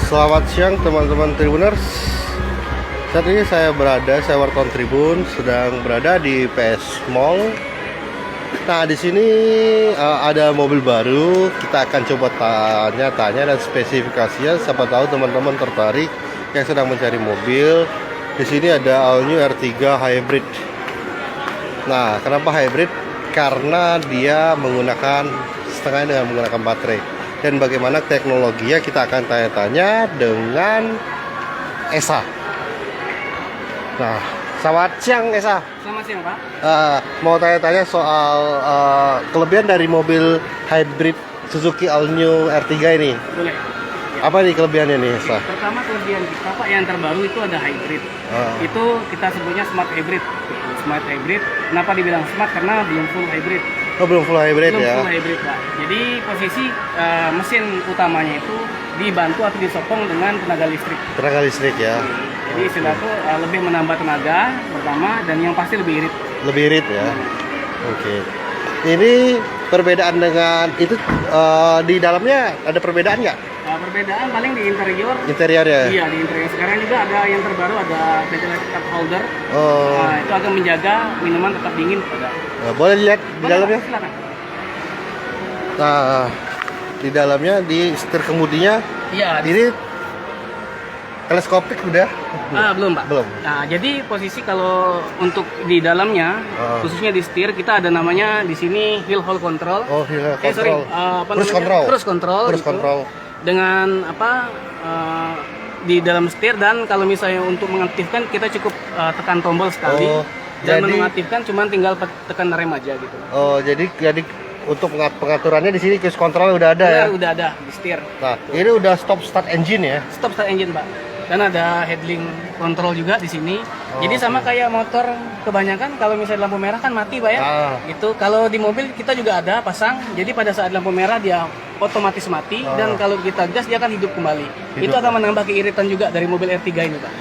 Selamat siang teman-teman Tribuners. Saat ini saya wartawan Tribun sedang berada di PS Mall. Nah, di sini ada mobil baru. Kita akan coba tanya-tanya dan spesifikasinya. Siapa tahu teman-teman tertarik yang sedang mencari mobil. Di sini ada All New R3 Hybrid. Nah, kenapa hybrid? Karena dia menggunakan setengahnya dengan menggunakan baterai. Dan bagaimana teknologinya kita akan tanya-tanya dengan Esa. Nah, selamat siang Esa. Selamat siang Pak. Mau tanya-tanya soal kelebihan dari mobil hybrid Suzuki All New R3 ini. Boleh. Apa nih kelebihannya nih Esa? Pertama kelebihan kita Pak yang terbaru itu ada hybrid. Itu kita sebutnya smart hybrid. Smart hybrid. Kenapa dibilang smart? Karena belum full hybrid. Oh, belum full hybrid ya? Belum full hybrid Pak. Jadi posisi mesin utamanya itu dibantu atau disokong dengan tenaga listrik. Tenaga listrik ya? Jadi istilah itu lebih menambah tenaga pertama dan yang pasti lebih irit. Lebih irit ya? Oke. Ini perbedaan dengan itu di dalamnya ada perbedaan nggak? Perbedaan paling di interior. Interior ya? Iya, di interior. Sekarang juga ada yang terbaru, ada ventilator cup holder. Oh. Nah, itu akan menjaga minuman tetap dingin. Boleh lihat di dalamnya? Silakan. Nah, di dalamnya di setir kemudinya. Iya. Ini teleskopik udah? Belum Pak. Belum. Nah, jadi posisi kalau untuk di dalamnya, khususnya di setir, kita ada namanya di sini hill hold control. Oh, hill hold control. Cruise control. Cruise control. Cruise gitu. control. Dengan di dalam setir, dan kalau misalnya untuk mengaktifkan kita cukup tekan tombol sekali. Dan mengaktifkan cuma tinggal tekan rem aja gitu. Oh, jadi untuk pengaturannya di sini cruise control udah ada ya? Udah ada di setir. Nah, ini udah stop start engine ya? Stop start engine Pak. Dan ada headling control juga di sini. Jadi sama kayak motor kebanyakan kalau misalnya lampu merah kan mati Pak ya. Itu kalau di mobil kita juga ada pasang. Jadi pada saat lampu merah dia otomatis mati, dan kalau kita gas dia akan hidup kembali. Itu akan menambah keiritan juga dari mobil R3 ini Pak.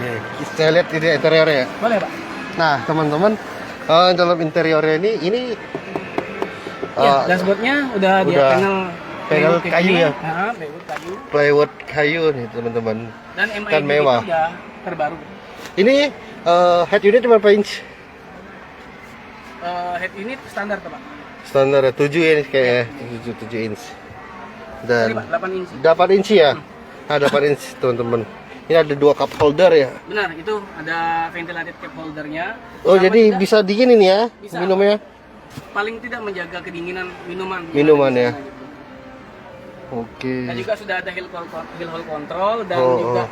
Oke, saya lihat ini interiornya. Boleh Pak. Nah, teman-teman, dalam interiornya ini dashboardnya udah dia panel kayu ya? Plywood kayu. Plywood kayu nih teman-teman. Dan MID kan mewah. itu ya terbaru. Ini head unit berapa inch? Head unit standar Pak. Standar 7 inch kayaknya, 7 inch. Dan 8 inci. 8 inci ya? Nah, 8 inch teman-teman. Ini ada 2 cup holder ya? Benar, itu ada ventilated cup holdernya. Oh, jadi bisa dingin ini ya bisa, minumnya? Paling tidak menjaga kedinginan minuman. Minuman ya? Gitu. Oke. Dan juga sudah ada hill hold control, dan juga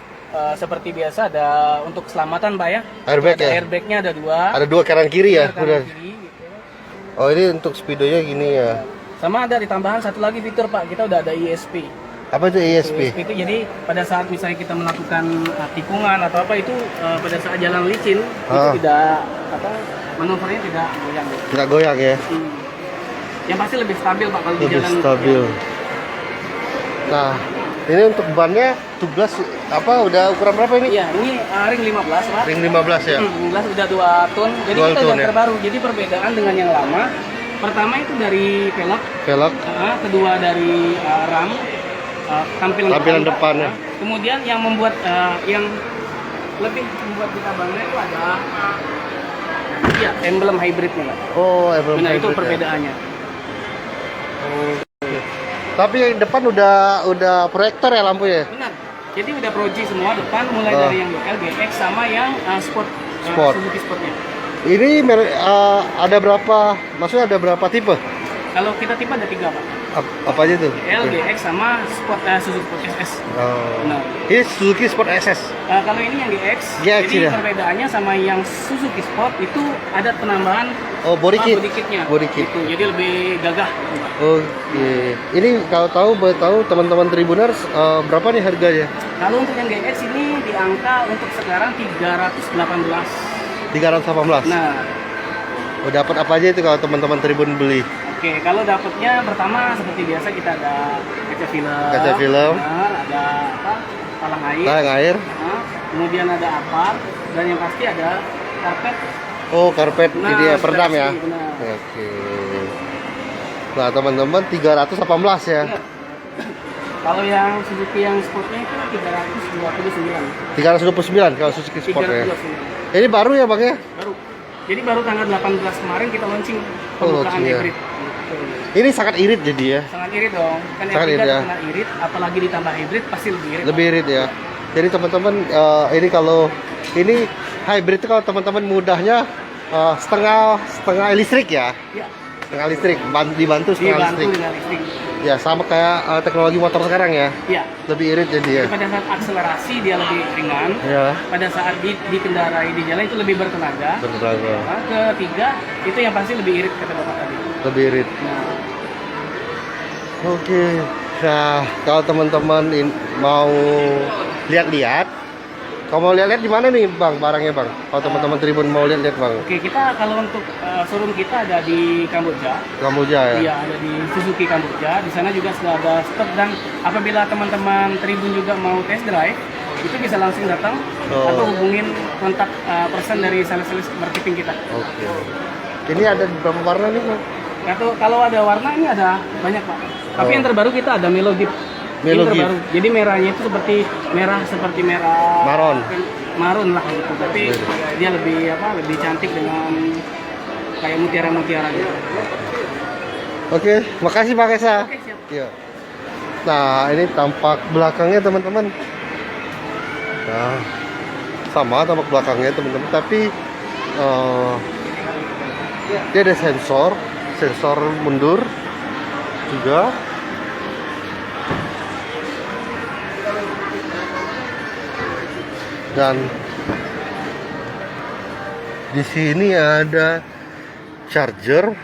seperti biasa ada untuk keselamatan Pak ya. Airbag ya? Airbagnya ada 2. Ada 2 kanan kiri ya? Kanan kiri, gitu. Oh, ini untuk speedonya gini ya? Sama ada ditambahan satu lagi fitur Pak, kita udah ada ESP. Apa itu ESP? ESP itu jadi pada saat misalnya kita melakukan tikungan atau apa itu pada saat jalan licin itu tidak manuvernya tidak goyang. Tidak goyang ya? Yang pasti lebih stabil Pak kalau lebih di jalan. Stabil. Nah, ini untuk bannya tugas udah ukuran berapa ini? Iya, ini ring 15 Pak. Ring 15 ya? 15 udah 2 ton. Jadi kita udah terbaru. Jadi perbedaan dengan yang lama, pertama itu dari velg. Kedua dari ram. Tampilan depannya. Kemudian yang membuat yang lebih membuat kita bangga itu ada emblem hybridnya Pak. Oh, emblem hybrid. Itu perbedaannya. Tapi yang depan udah proyektor ya lampunya? Benar. Jadi udah Pro G semua depan, mulai dari yang LGX sama yang Sport. Suzuki Sportnya. Ini ada berapa? Maksudnya ada berapa tipe? Kalau kita tipe ada 3 Pak. Apa aja tuh? LGX sama Suzuki Sport SS. Nah. Ini Suzuki Sport SS. Kalau ini yang GX, jadi ya? perbedaannya sama yang Suzuki Sport itu ada penambahan body kitnya. Body kit. Gitu. Jadi lebih gagah. Oke. Ini kalau tahu teman-teman Tribuners berapa nih harganya? Kalau untuk yang GX ini di angka untuk sekarang 318. 318. Nah, dapat apa aja itu kalau teman-teman Tribun beli? Oke, kalau dapatnya pertama seperti biasa kita ada kaca film, ada palang air, kemudian kemudian ada apar, dan yang pasti ada karpet. Oh, karpet Nah, ini ya, peredam ya. benar. Oke. Nah, teman-teman 318 ya. Benar. Kalau yang Suzuki yang sportnya itu 329. 329 kalau Suzuki Sport ya. 329. Ini baru ya, Bang ya? Baru. Jadi baru tanggal 18 kemarin kita launching pembukaan launching ya. hybrid. Ini sangat irit jadi ya. Sangat irit dong. Kan Sangat R3 irit ya. sangat irit, apalagi ditambah hybrid pasti lebih irit. Lebih irit ya. Jadi teman-teman ini kalau ini hybrid itu kalau teman-teman mudahnya setengah listrik ya. Ya, Setengah listrik, dibantu setengah dibantu listrik. dengan listrik. Ya, sama kayak teknologi motor sekarang ya. Ya. Lebih irit jadi ya. Jadi pada saat akselerasi dia lebih ringan. Ya, Pada saat dikendarai di jalan itu lebih bertenaga. bertenaga. Nah, ketiga itu yang pasti lebih irit kata bapak tadi. Lebih irit. Nah, Oke. Nah, kalau teman-teman mau lihat-lihat, kalau mau lihat-lihat di mana nih, Bang, barangnya, Bang? Kalau teman-teman Tribun mau lihat-lihat, Bang. oke, kita kalau untuk showroom kita ada di Kamboja. Kamboja ya. Iya, ada di Suzuki Kamboja. Di sana juga sudah ada stok, dan apabila teman-teman Tribun juga mau test drive, itu bisa langsung datang atau hubungin kontak person dari sales-sales marketing kita. Oke. Ini ada berapa warna nih, Bang? Atau kalau ada warna ini ada banyak, Pak. Tapi yang terbaru kita ada Melo Gift. Melo Ini Gift. terbaru. Jadi merahnya itu seperti merah Maron. Marun lah gitu. Tapi dia lebih cantik dengan kayak mutiara-mutiara gitu. Oke, makasih Pak Kesa. Oke, siap. Iya. Nah, ini tampak belakangnya teman-teman. Nah, sama tampak belakangnya teman-teman, tapi dia ada sensor mundur juga. Dan di sini ada charger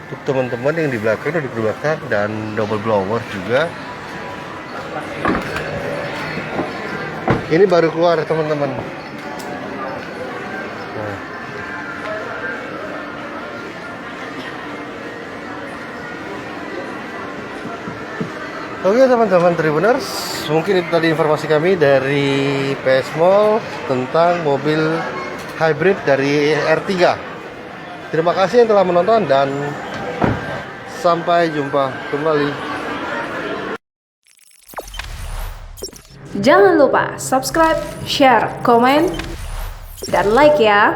untuk teman-teman yang di belakang, duduk di belakang, dan double blower juga. Ini baru keluar teman-teman. Nah. Oke teman-teman Tribuners, mungkin itu tadi informasi kami dari PS Mall tentang mobil hybrid dari R3. Terima kasih yang telah menonton dan sampai jumpa kembali. Jangan lupa subscribe, share, komen, dan like ya.